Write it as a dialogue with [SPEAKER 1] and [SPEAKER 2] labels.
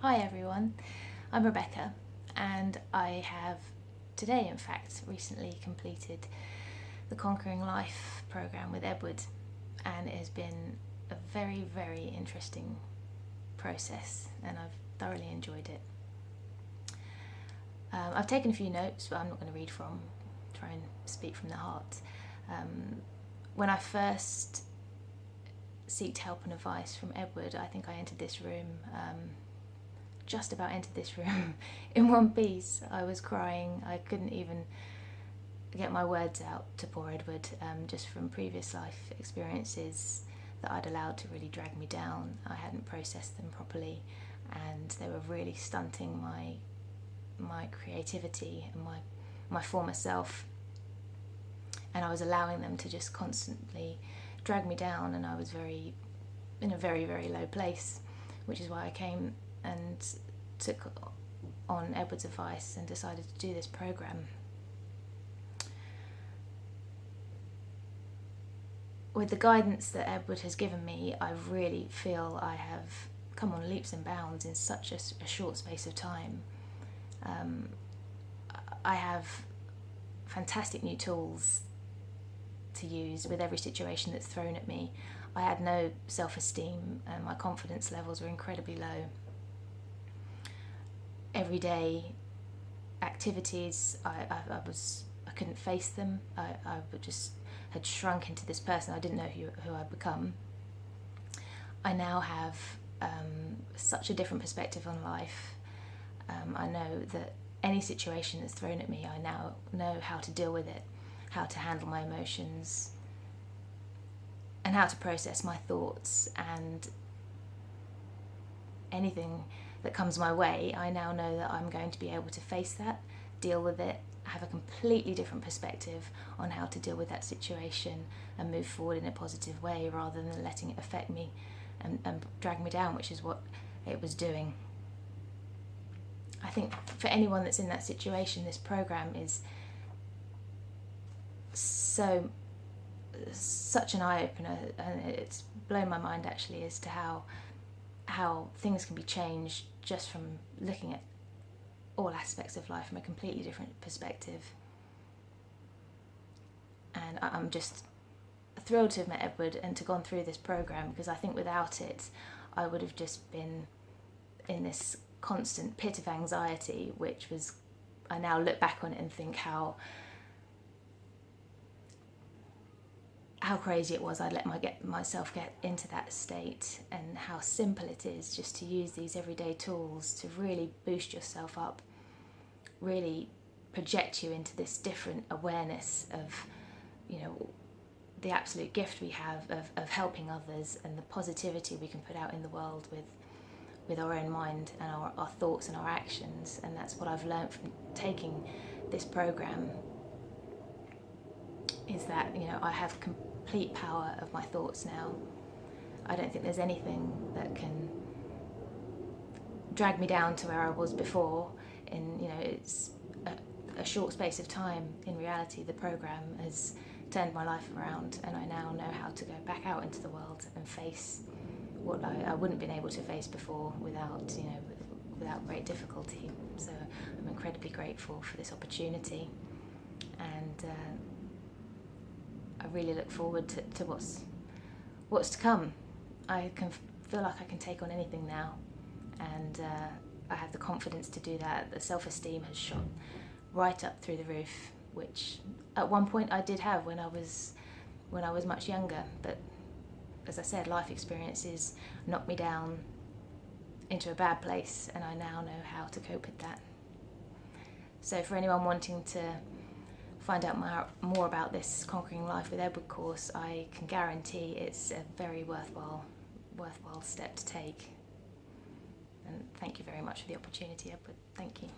[SPEAKER 1] Hi everyone, I'm Rebecca and I have today, in fact, recently completed the Conquering Life programme with Edward, and it has been a very, very interesting process and I've thoroughly enjoyed it. I've taken a few notes, but I'm not going to read from, try and speak from the heart. When I first sought help and advice from Edward, I think I entered this room, just about entered this room in one piece. I was crying, I couldn't even get my words out to poor Edward, just from previous life experiences that I'd allowed to really drag me down. I hadn't processed them properly and they were really stunting my creativity and my former self, and I was allowing them to just constantly drag me down, and I was in a very, very low place, which is why I came and took on Edward's advice and decided to do this program. With the guidance that Edward has given me, I really feel I have come on leaps and bounds in such a short space of time. I have fantastic new tools to use with every situation that's thrown at me. I had no self-esteem and my confidence levels were incredibly low. Everyday activities, I couldn't face them. I just had shrunk into this person. I didn't know who I'd become. I now have such a different perspective on life. I know that any situation that's thrown at me, I now know how to deal with it, how to handle my emotions, and how to process my thoughts, and anything that comes my way, I now know that I'm going to be able to face that, deal with it, have a completely different perspective on how to deal with that situation and move forward in a positive way rather than letting it affect me and drag me down, which is what it was doing. I think for anyone that's in that situation, this program is such an eye-opener, and it's blown my mind actually as to how things can be changed just from looking at all aspects of life from a completely different perspective. And I'm just thrilled to have met Edward and to gone through this program, because I think without it I would have just been in this constant pit of anxiety, which was, I now look back on it and think how crazy it was I'd let myself get into that state, and how simple it is just to use these everyday tools to really boost yourself up, really project you into this different awareness of, the absolute gift we have of helping others and the positivity we can put out in the world with our own mind and our thoughts and our actions. And that's what I've learned from taking this program, is that I have complete power of my thoughts now. I don't think there's anything that can drag me down to where I was before. It's a short space of time. In reality, the program has turned my life around, and I now know how to go back out into the world and face what I wouldn't have been able to face before without great difficulty. So I'm incredibly grateful for this opportunity, and I really look forward to what's to come. I can feel like I can take on anything now, and I have the confidence to do that. The self-esteem has shot right up through the roof, which at one point I did have when I was much younger, but as I said, life experiences knocked me down into a bad place, and I now know how to cope with that. So for anyone wanting to find out more about this Conquering Life with Edward course, I can guarantee it's a very worthwhile step to take. And thank you very much for the opportunity, Edward. Thank you.